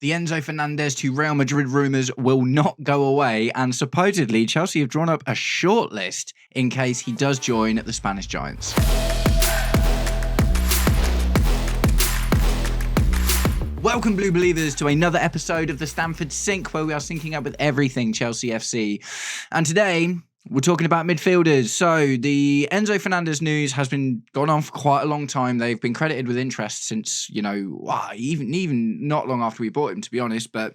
The Enzo Fernandez to Real Madrid rumours will not go away, and supposedly Chelsea have drawn up a shortlist in case he does join the Spanish Giants. Welcome, Blue Believers, to another episode of the Stamford Sync, where we are syncing up with everything Chelsea FC. And today, we're talking about midfielders. So the Enzo Fernandez news has been going on for quite a long time. They've been credited with interest since, even not long after we bought him, to be honest. But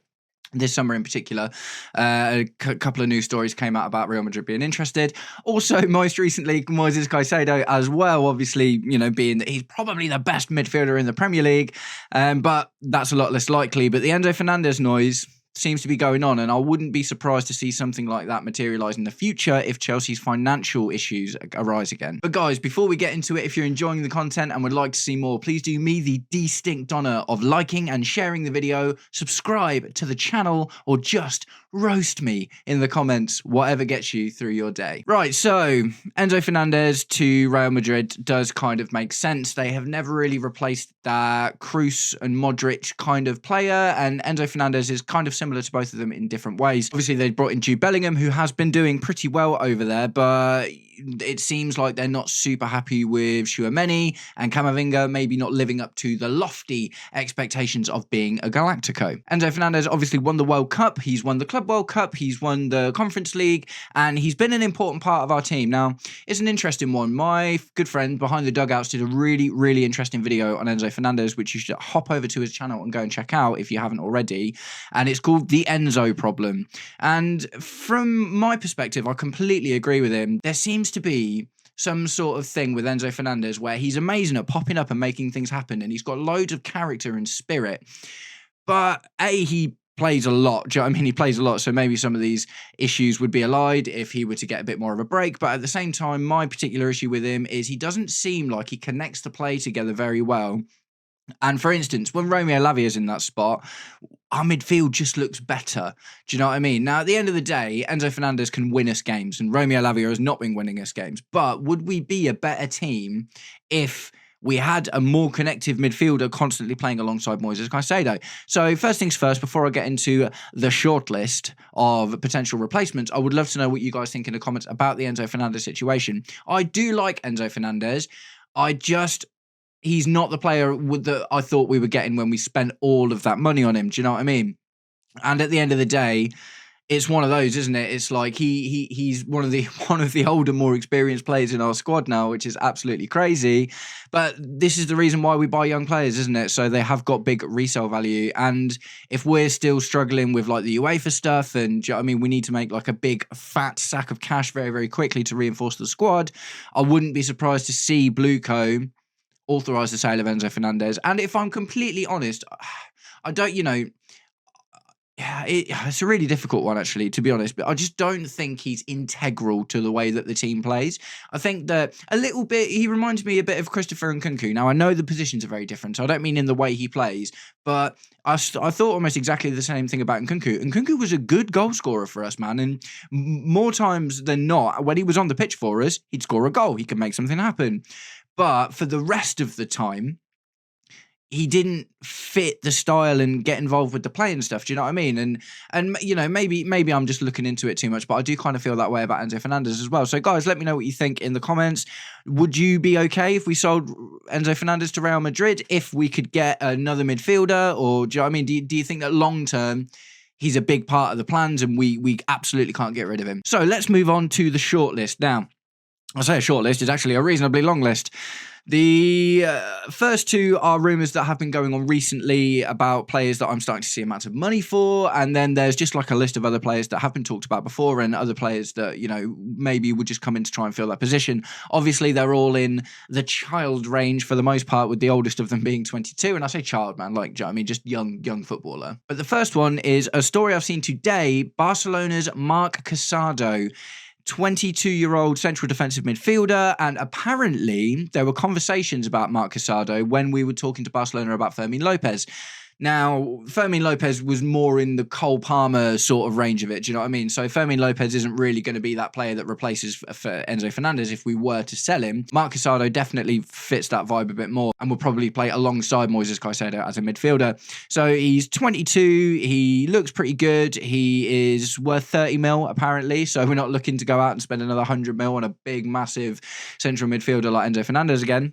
this summer in particular, a couple of news stories came out about Real Madrid being interested. Also, most recently, Moises Caicedo as well, obviously, being that he's probably the best midfielder in the Premier League. But that's a lot less likely. But the Enzo Fernandez noise seems to be going on, and I wouldn't be surprised to see something like that materialise in the future if Chelsea's financial issues arise again. But guys, before we get into it, if you're enjoying the content and would like to see more, please do me the distinct honour of liking and sharing the video, subscribe to the channel, or just roast me in the comments, whatever gets you through your day. Right, so Enzo Fernandez to Real Madrid does kind of make sense. They have never really replaced that Kroos and Modric kind of player, and Enzo Fernandez is kind of similar to both of them in different ways. Obviously, they brought in Jude Bellingham, who has been doing pretty well over there, but it seems like they're not super happy with Tchouaméni, and Camavinga maybe not living up to the lofty expectations of being a Galactico. Enzo Fernandez obviously won the World Cup, he's won the Club World Cup, he's won the Conference League, and he's been an important part of our team. Now, it's an interesting one. My good friend Behind the Dugouts did a really, really interesting video on Enzo Fernandez, which you should hop over to his channel and go and check out if you haven't already, and it's called The Enzo Problem. And from my perspective, I completely agree with him. There seems to be some sort of thing with Enzo Fernandez where he's amazing at popping up and making things happen, and he's got loads of character and spirit, but he plays a lot. Do you know what I mean? He plays a lot, so maybe some of these issues would be allayed if he were to get a bit more of a break. But at the same time, my particular issue with him is he doesn't seem like he connects the play together very well. And for instance, when Romeo Lavia's in that spot, our midfield just looks better. Do you know what I mean? Now, at the end of the day, Enzo Fernandez can win us games, and Romeo Lavia has not been winning us games. But would we be a better team if we had a more connective midfielder constantly playing alongside Moises Caicedo? So first things first, before I get into the shortlist of potential replacements, I would love to know what you guys think in the comments about the Enzo Fernandez situation. I do like Enzo Fernandez. He's not the player that I thought we were getting when we spent all of that money on him. Do you know what I mean? And at the end of the day, it's one of those, isn't it? It's like he's one of the older, more experienced players in our squad now, which is absolutely crazy. But this is the reason why we buy young players, isn't it? So they have got big resale value. And if we're still struggling with like the UEFA stuff, and do you know what I mean, we need to make like a big fat sack of cash very, very quickly to reinforce the squad, I wouldn't be surprised to see Blueco authorise the sale of Enzo Fernandez. And if I'm completely honest, I don't, it's a really difficult one, actually, to be honest, but I just don't think he's integral to the way that the team plays. I think that a little bit, he reminds me a bit of Christopher Nkunku. Now, I know the positions are very different, so I don't mean in the way he plays, but I thought almost exactly the same thing about Nkunku. Nkunku was a good goal scorer for us, man, and more times than not, when he was on the pitch for us, he'd score a goal, he could make something happen. But for the rest of the time, he didn't fit the style and get involved with the play and stuff. Do you know what I mean? And maybe I'm just looking into it too much, but I do kind of feel that way about Enzo Fernandez as well. So guys, let me know what you think in the comments. Would you be okay if we sold Enzo Fernandez to Real Madrid if we could get another midfielder? Or do you know what I mean? Do you think that long term he's a big part of the plans and we absolutely can't get rid of him? So let's move on to the shortlist now. I say a short list, it's actually a reasonably long list. The first two are rumours that have been going on recently about players that I'm starting to see amounts of money for, and then there's just like a list of other players that have been talked about before and other players that, maybe would just come in to try and fill that position. Obviously, they're all in the child range for the most part, with the oldest of them being 22, and I say child, man, like, do you know what I mean, just young footballer. But the first one is a story I've seen today, Barcelona's Marc Casado, 22-year-old central defensive midfielder, and apparently there were conversations about Marc Casado when we were talking to Barcelona about Fermín López. Now, Fermin Lopez was more in the Cole Palmer sort of range of it. Do you know what I mean? So Fermin Lopez isn't really going to be that player that replaces Enzo Fernandez if we were to sell him. Marc Casado definitely fits that vibe a bit more and will probably play alongside Moises Caicedo as a midfielder. So he's 22. He looks pretty good. He is worth 30 mil apparently. So we're not looking to go out and spend another 100 mil on a big, massive central midfielder like Enzo Fernandez again.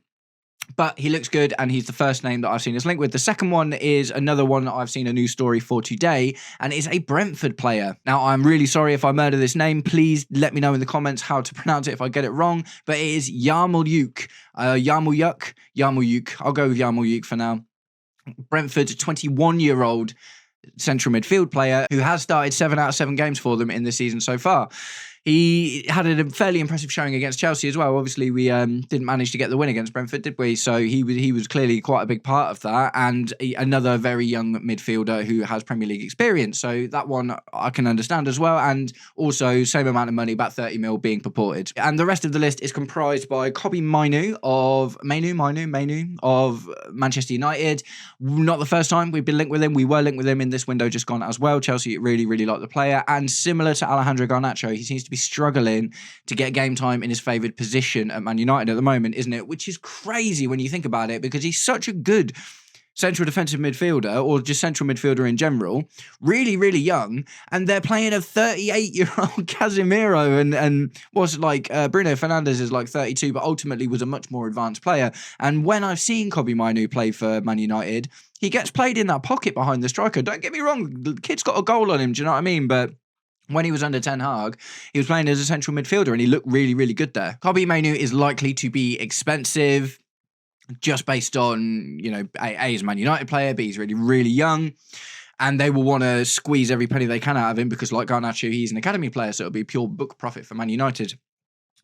But he looks good, and he's the first name that I've seen us linked with. The second one is another one that I've seen a news story for today, and it's a Brentford player. Now, I'm really sorry if I murder this name. Please let me know in the comments how to pronounce it if I get it wrong. But it is Yarmolyuk. Yarmolyuk. I'll go with Yarmolyuk for now. Brentford's 21-year-old central midfield player who has started 7 out of 7 games for them in the season so far. He had a fairly impressive showing against Chelsea as well. Obviously, we didn't manage to get the win against Brentford, did we? So he was clearly quite a big part of that. And another very young midfielder who has Premier League experience. So that one I can understand as well. And also, same amount of money, about 30 mil being purported. And the rest of the list is comprised by Kobbie Mainoo of Manchester United. Not the first time we've been linked with him. We were linked with him in this window just gone as well. Chelsea really, really like the player. And similar to Alejandro Garnacho, he seems to be struggling to get game time in his favoured position at Man United at the moment, isn't it? Which is crazy when you think about it, because he's such a good central defensive midfielder, or just central midfielder in general, really, really young, and they're playing a 38-year-old Casemiro, and was like Bruno Fernandes is like 32, but ultimately was a much more advanced player. And when I've seen Kobbie Mainoo play for Man United, he gets played in that pocket behind the striker. Don't get me wrong, the kid's got a goal on him, do you know what I mean? But when he was under Ten Hag, he was playing as a central midfielder and he looked really, really good there. Kobbie Mainoo is likely to be expensive just based on, A, he's a Man United player, but he's really, really young. And they will want to squeeze every penny they can out of him because, like Garnacho, he's an academy player, so it'll be pure book profit for Man United.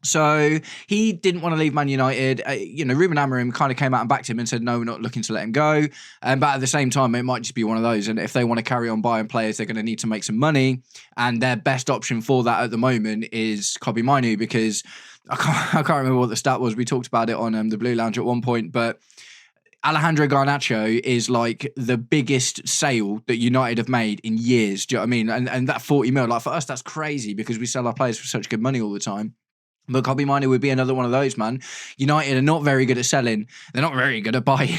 So he didn't want to leave Man United. Ruben Amorim kind of came out and backed him and said, no, we're not looking to let him go. But at the same time, it might just be one of those. And if they want to carry on buying players, they're going to need to make some money. And their best option for that at the moment is Kobbie Mainoo, because I can't remember what the stat was. We talked about it on the Blue Lounge at one point, but Alejandro Garnacho is like the biggest sale that United have made in years. Do you know what I mean? And that 40 mil, like for us, that's crazy because we sell our players for such good money all the time. But Kobbie Mainoo would be another one of those, man. United are not very good at selling. They're not very good at buying,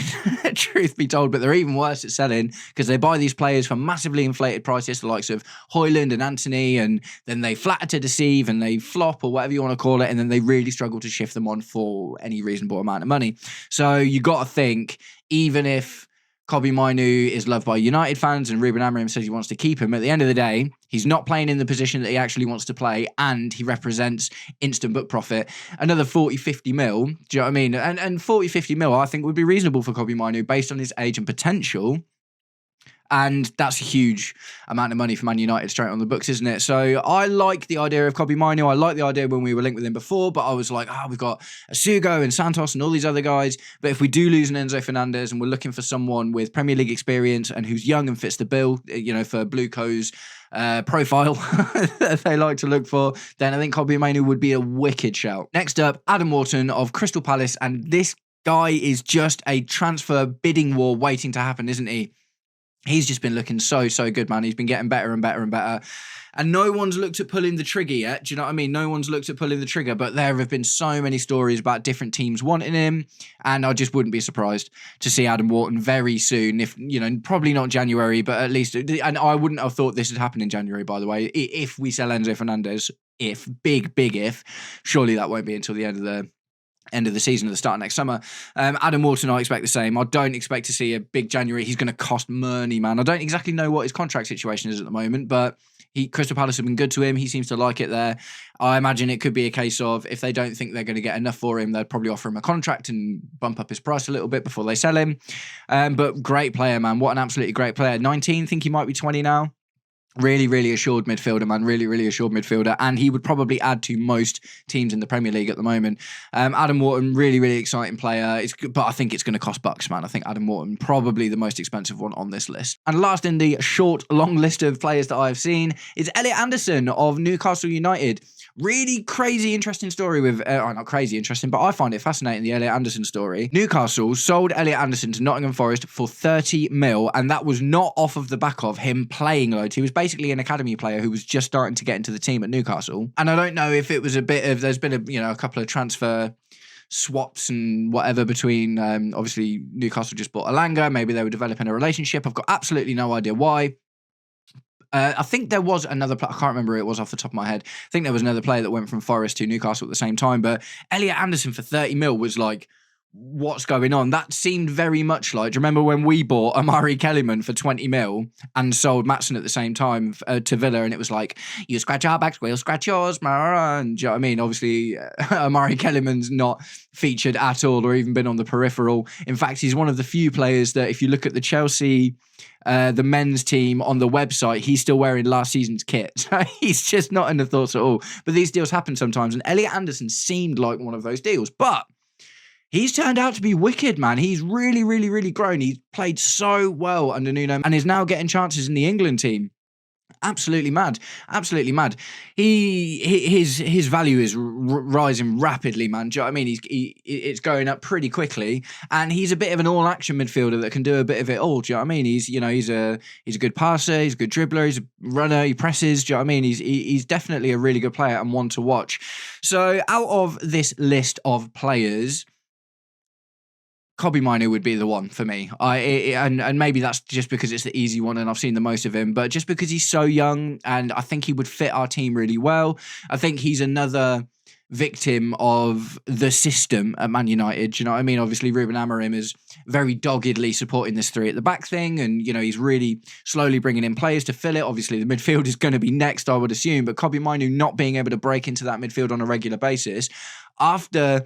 truth be told, but they're even worse at selling because they buy these players for massively inflated prices, the likes of Højlund and Antony, and then they flatter to deceive and they flop or whatever you want to call it, and then they really struggle to shift them on for any reasonable amount of money. So you got to think, even if Kobbie Mainoo is loved by United fans and Ruben Amorim says he wants to keep him, at the end of the day, he's not playing in the position that he actually wants to play, and he represents instant book profit. Another 40, 50 mil, do you know what I mean? And 40, 50 mil, I think, would be reasonable for Kobbie Mainoo based on his age and potential. And that's a huge amount of money for Man United straight on the books, isn't it? So I like the idea of Kobbie Mainoo. I like the idea when we were linked with him before, but I was like, we've got Asugo and Santos and all these other guys. But if we do lose an Enzo Fernandez and we're looking for someone with Premier League experience and who's young and fits the bill, for Blueco's profile that they like to look for, then I think Kobbie Mainoo would be a wicked shout. Next up, Adam Wharton of Crystal Palace. And this guy is just a transfer bidding war waiting to happen, isn't he? He's just been looking so good, man. He's been getting better and better and better. And no one's looked at pulling the trigger yet. Do you know what I mean? No one's looked at pulling the trigger, but there have been so many stories about different teams wanting him. And I just wouldn't be surprised to see Adam Wharton very soon. If, probably not January, but at least, and I wouldn't have thought this would happen in January, by the way. If we sell Enzo Fernandez, big if, surely that won't be until the end of the season or the start of next summer. Adam Wharton, I expect the same. I don't expect to see a big January. He's going to cost money, man. I don't exactly know what his contract situation is at the moment, but Crystal Palace have been good to him. He seems to like it there. I imagine it could be a case of if they don't think they're going to get enough for him, they'd probably offer him a contract and bump up his price a little bit before they sell him. But great player, man. What an absolutely great player. 19, think he might be 20 now. Really, really assured midfielder, man. Really, really assured midfielder. And he would probably add to most teams in the Premier League at the moment. Adam Wharton, really, really exciting player. But I think it's going to cost bucks, man. I think Adam Wharton, probably the most expensive one on this list. And last in the long list of players that I've seen is Elliot Anderson of Newcastle United. Really crazy, interesting story with, not crazy interesting, but I find it fascinating, the Elliot Anderson story. Newcastle sold Elliot Anderson to Nottingham Forest for 30 mil, and that was not off of the back of him playing loads. He was basically an academy player who was just starting to get into the team at Newcastle. And I don't know if it was a bit of, there's been a couple of transfer swaps and whatever between, obviously Newcastle just bought Alanga, maybe they were developing a relationship. I've got absolutely no idea why. I think there was another I can't remember who it was off the top of my head. I think there was another player that went from Forest to Newcastle at the same time, but Elliot Anderson for 30 mil was like, what's going on? That seemed very much like, do you remember when we bought Amari Kellyman for 20 mil and sold Maatsen at the same time to Villa, and it was like, you scratch our backs, we'll scratch yours, and do you know what I mean? Obviously, Amari Kellyman's not featured at all or even been on the peripheral. In fact, he's one of the few players that if you look at the Chelsea the men's team on the website, he's still wearing last season's kit. So he's just not in the thoughts at all. But these deals happen sometimes, and Elliot Anderson seemed like one of those deals. But he's turned out to be wicked, man. He's really, really, really grown. He's played so well under Nuno and is now getting chances in the England team. Absolutely mad. Absolutely mad. His value is rising rapidly, man. Do you know what I mean? It's going up pretty quickly, and he's a bit of an all-action midfielder that can do a bit of it all. Do you know what I mean? He's a good passer, he's a good dribbler, he's a runner, he presses. Do you know what I mean? He's definitely a really good player and one to watch. So out of this list of players, Kobbie Mainoo would be the one for me. And maybe that's just because it's the easy one and I've seen the most of him, but just because he's so young and I think he would fit our team really well. I think he's another victim of the system at Man United. Do you know what I mean? Obviously, Ruben Amorim is very doggedly supporting this three at the back thing, and he's really slowly bringing in players to fill it. Obviously, the midfield is going to be next, I would assume, but Kobbie Mainoo not being able to break into that midfield on a regular basis after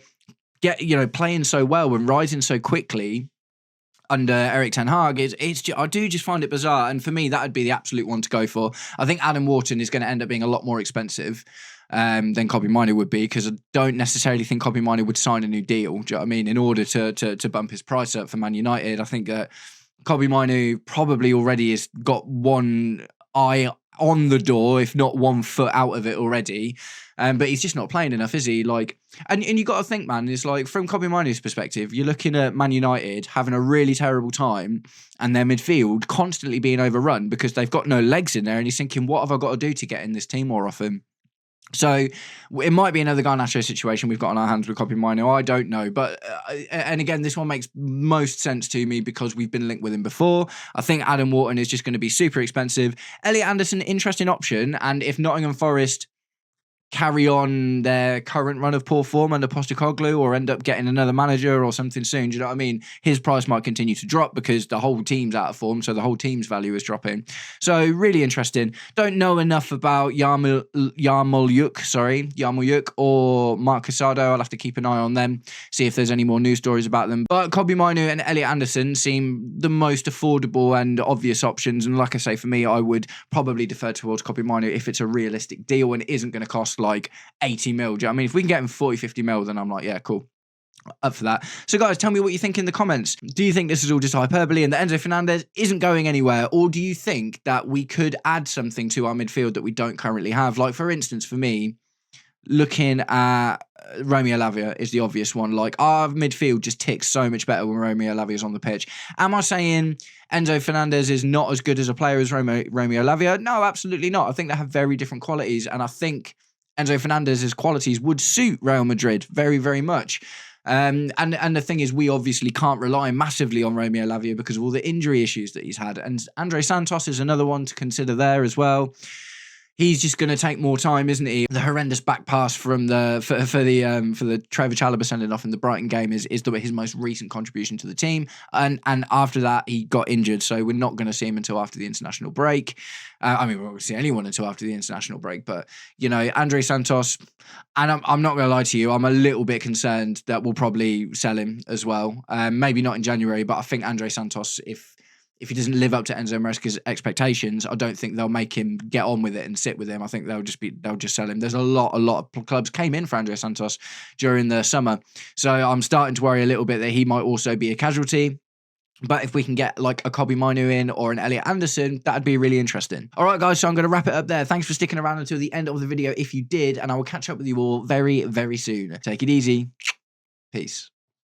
playing so well and rising so quickly under Erik ten Hag, I do just find it bizarre. And for me, that would be the absolute one to go for. I think Adam Wharton is going to end up being a lot more expensive than Kobbie Mainoo would be, because I don't necessarily think Kobbie Mainoo would sign a new deal, do you know what I mean, in order to bump his price up for Man United. I think that Kobbie Mainoo probably already has got one eye on the door, if not 1 foot out of it already. But he's just not playing enough, is he? And you got to think, man, it's like, from Kobbie Mainoo's perspective, you're looking at Man United having a really terrible time and their midfield constantly being overrun because they've got no legs in there, and he's thinking, what have I got to do to get in this team more often? So it might be another Garnacho situation we've got on our hands with Kobbie Mainoo. I don't know. But, and again, this one makes most sense to me because we've been linked with him before. I think Adam Wharton is just going to be super expensive. Elliot Anderson, interesting option. And if Nottingham Forest carry on their current run of poor form under Postecoglou or end up getting another manager or something soon, do you know what I mean? His price might continue to drop because the whole team's out of form, so the whole team's value is dropping. So really interesting. Don't know enough about Yarmolyuk or Mark Casado. I'll have to keep an eye on them, see if there's any more news stories about them. But Kobbie Mainoo and Elliot Anderson seem the most affordable and obvious options. And like I say, for me, I would probably defer towards Kobbie Mainoo if it's a realistic deal and isn't going to cost like 80 mil. Do you know what I mean? If we can get him 40, 50 mil, then I'm like, yeah, cool. Up for that. So guys, tell me what you think in the comments. Do you think this is all just hyperbole and that Enzo Fernandez isn't going anywhere? Or do you think that we could add something to our midfield that we don't currently have? Like, for instance, for me, looking at Romeo Lavia is the obvious one. Like, our midfield just ticks so much better when Romeo Lavia is on the pitch. Am I saying Enzo Fernandez is not as good as a player as Romeo Lavia? No, absolutely not. I think they have very different qualities, and I think Enzo Fernandez's qualities would suit Real Madrid very, very much. And the thing is, we obviously can't rely massively on Romeo Lavia because of all the injury issues that he's had. And Andre Santos is another one to consider there as well. He's just going to take more time, isn't he? The horrendous back pass from the for the Trevor Chalobah sending off in the Brighton game is his most recent contribution to the team. And after that, he got injured, so we're not going to see him until after the international break. We won't see anyone until after the international break. But Andre Santos, and I'm not going to lie to you, I'm a little bit concerned that we'll probably sell him as well. Maybe not in January, but I think Andre Santos, if he doesn't live up to Enzo Maresca's expectations, I don't think they'll make him get on with it and sit with him. I think they'll just sell him. There's a lot of clubs came in for Andre Santos during the summer. So I'm starting to worry a little bit that he might also be a casualty. But if we can get like a Kobe Minu in or an Elliot Anderson, that'd be really interesting. All right, guys, so I'm going to wrap it up there. Thanks for sticking around until the end of the video if you did, and I will catch up with you all very, very soon. Take it easy. Peace.